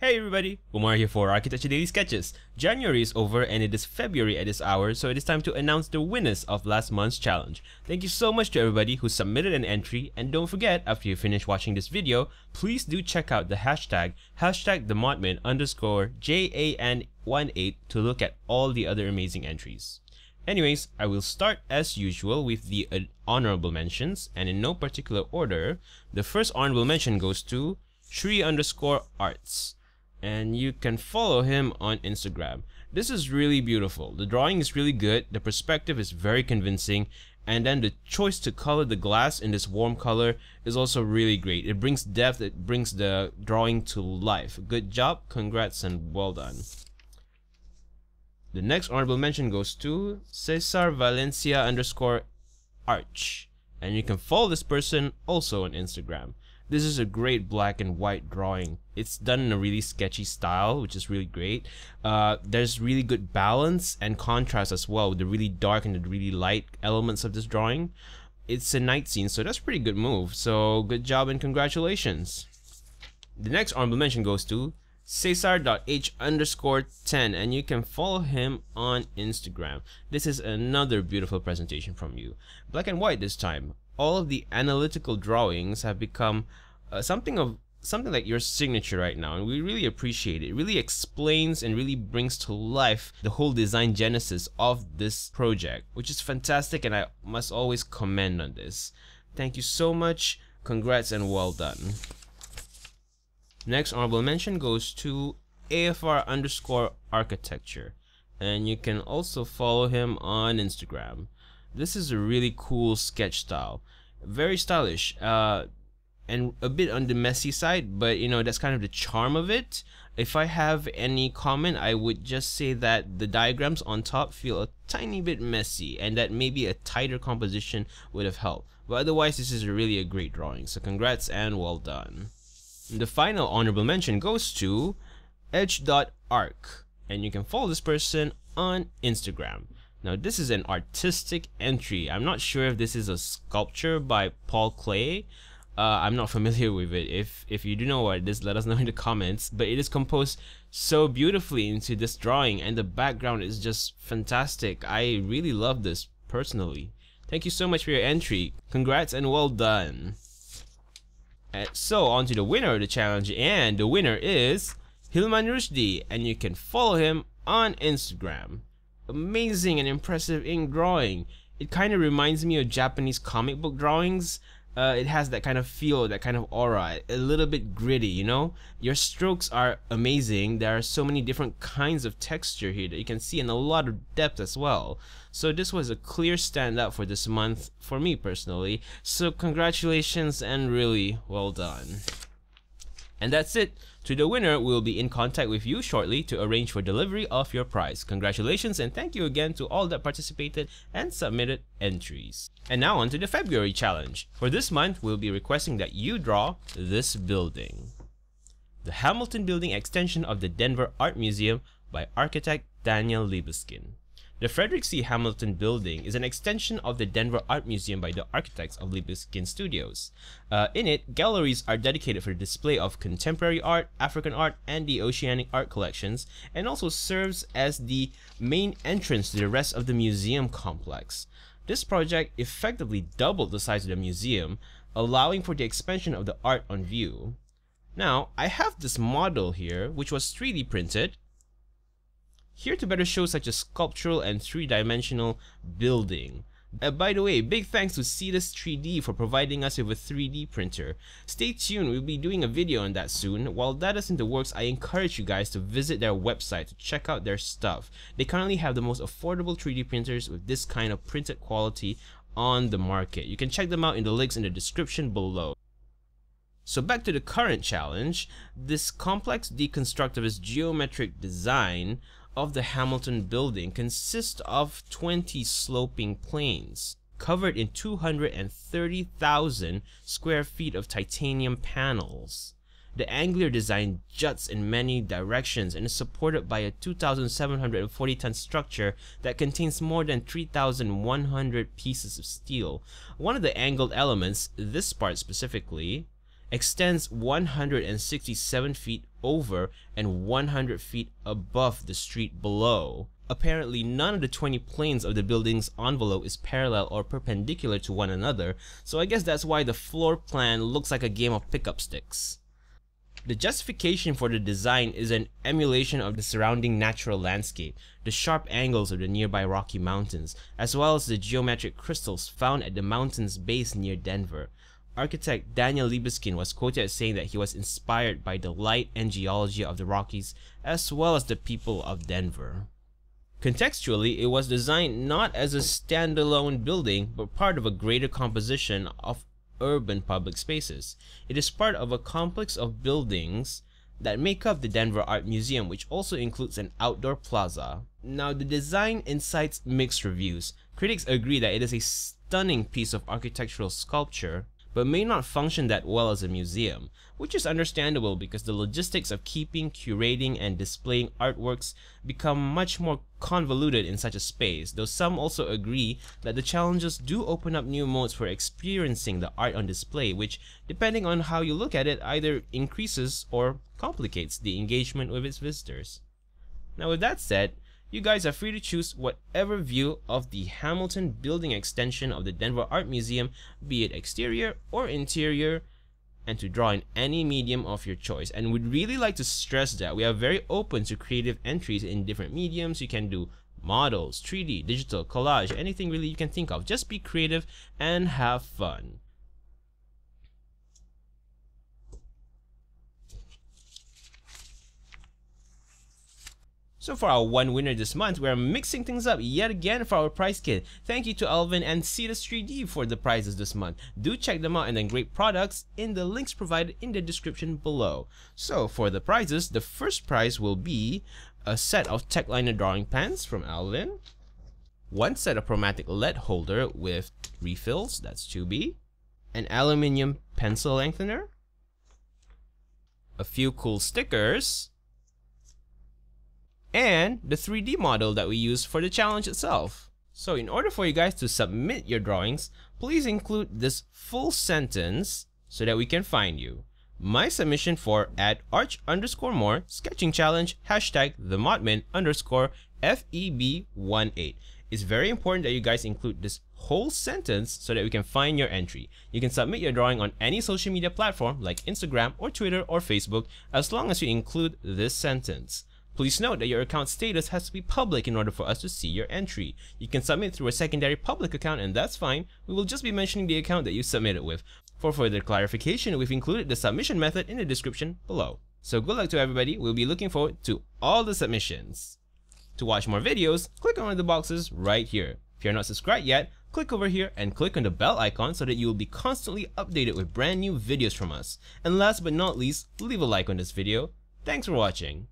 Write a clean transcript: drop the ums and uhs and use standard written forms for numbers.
Hey everybody, Umar here for Architecture Daily Sketches. January is over and it is February at this hour, so it is time to announce the winners of last month's challenge. Thank you so much to everybody who submitted an entry, and don't forget, after you finish watching this video, please do check out the hashtag Themodmin_JAN18 to look at all the other amazing entries. Anyways, I will start as usual with the honorable mentions, and in no particular order. The first honorable mention goes to Shri_arts. And you can follow him on Instagram. This is really beautiful. The drawing is really good, the perspective is very convincing, and then the choice to color the glass in this warm color is also really great. It brings depth, it brings the drawing to life. Good job, congrats, and well done. The next honorable mention goes to Cesar_Valencia_Arch, and you can follow this person also on Instagram. This is a great black and white drawing. It's done in a really sketchy style, which is really great. There's really good balance and contrast as well with the really dark and the really light elements of this drawing. It's a night scene, so that's a pretty good move. So good job and congratulations. The next honorable mention goes to Cesar.h_10, and you can follow him on Instagram. This is another beautiful presentation from you. Black and white this time. All of the analytical drawings have become something like your signature right now, and we really appreciate it. It really explains and really brings to life the whole design genesis of this project, which is fantastic, and I must always commend on this. Thank you so much, congrats, and well done. Next honorable mention goes to AFR_architecture, and you can also follow him on Instagram. This is a really cool sketch style, very stylish, and a bit on the messy side, but you know, that's kind of the charm of it. If I have any comment, I would just say that the diagrams on top feel a tiny bit messy, and that maybe a tighter composition would have helped. But otherwise, this is really a great drawing, so congrats and well done. The final honorable mention goes to Edge.arc, and you can follow this person on Instagram. Now this is an artistic entry. I'm not sure if this is a sculpture by Paul Klee. I'm not familiar with it. If you do know what it is, let us know in the comments. But it is composed so beautifully into this drawing, and the background is just fantastic. I really love this personally. Thank you so much for your entry. Congrats and well done. So on to the winner of the challenge, and the winner is Hilman Rushdie, and you can follow him on Instagram. Amazing and impressive ink drawing. It kind of reminds me of Japanese comic book drawings. It has that kind of feel, that kind of aura, a little bit gritty, you know? Your strokes are amazing. There are so many different kinds of texture here that you can see, and a lot of depth as well. So this was a clear standout for this month for me personally. So congratulations and really well done. And that's it. To the winner, we'll be in contact with you shortly to arrange for delivery of your prize. Congratulations, and thank you again to all that participated and submitted entries. And now on to the February challenge. For this month, we'll be requesting that you draw this building. The Hamilton Building extension of the Denver Art Museum by architect Daniel Libeskind. The Frederick C. Hamilton Building is an extension of the Denver Art Museum by the architects of Libeskind Studios. In it, galleries are dedicated for the display of contemporary art, African art, and the oceanic art collections, and also serves as the main entrance to the rest of the museum complex. This project effectively doubled the size of the museum, allowing for the expansion of the art on view. Now, I have this model here, which was 3D printed, here to better show such a sculptural and three-dimensional building. By the way, big thanks to Cetus 3D for providing us with a 3D printer. Stay tuned, we'll be doing a video on that soon. While that is in the works, I encourage you guys to visit their website to check out their stuff. They currently have the most affordable 3D printers with this kind of printed quality on the market. You can check them out in the links in the description below. So back to the current challenge. This complex deconstructivist geometric design of the Hamilton Building consists of 20 sloping planes covered in 230,000 square feet of titanium panels. The angular design juts in many directions and is supported by a 2,740-ton structure that contains more than 3,100 pieces of steel. One of the angled elements, this part specifically, extends 167 feet over and 100 feet above the street below. Apparently, none of the 20 planes of the building's envelope is parallel or perpendicular to one another, so I guess that's why the floor plan looks like a game of pickup sticks. The justification for the design is an emulation of the surrounding natural landscape, the sharp angles of the nearby Rocky Mountains, as well as the geometric crystals found at the mountain's base near Denver. Architect Daniel Libeskind was quoted as saying that he was inspired by the light and geology of the Rockies, as well as the people of Denver. Contextually, it was designed not as a standalone building, but part of a greater composition of urban public spaces. It is part of a complex of buildings that make up the Denver Art Museum, which also includes an outdoor plaza. Now, the design incites mixed reviews. Critics agree that it is a stunning piece of architectural sculpture, but may not function that well as a museum, which is understandable because the logistics of keeping, curating, and displaying artworks become much more convoluted in such a space, though some also agree that the challenges do open up new modes for experiencing the art on display, which, depending on how you look at it, either increases or complicates the engagement with its visitors. Now, with that said, you guys are free to choose whatever view of the Hamilton building extension of the Denver Art Museum, be it exterior or interior, and to draw in any medium of your choice. And we'd really like to stress that we are very open to creative entries in different mediums. You can do models, 3D, digital, collage, anything really you can think of. Just be creative and have fun. So for our one winner this month, we are mixing things up yet again for our prize kit. Thank you to Alvin and Cetus 3D for the prizes this month. Do check them out and then great products in the links provided in the description below. So for the prizes, the first prize will be a set of Techliner drawing pens from Alvin, one set of chromatic lead holder with refills, that's 2B, an aluminium pencil lengthener, a few cool stickers, and the 3D model that we used for the challenge itself. So in order for you guys to submit your drawings, please include this full sentence so that we can find you. My submission for @arch_more sketching challenge #Themodmin_FEB18. It's very important that you guys include this whole sentence so that we can find your entry. You can submit your drawing on any social media platform like Instagram or Twitter or Facebook as long as you include this sentence. Please note that your account status has to be public in order for us to see your entry. You can submit through a secondary public account and that's fine. We will just be mentioning the account that you submitted with. For further clarification, we've included the submission method in the description below. So good luck to everybody. We'll be looking forward to all the submissions. To watch more videos, click on one of the boxes right here. If you're not subscribed yet, click over here and click on the bell icon so that you will be constantly updated with brand new videos from us. And last but not least, leave a like on this video. Thanks for watching.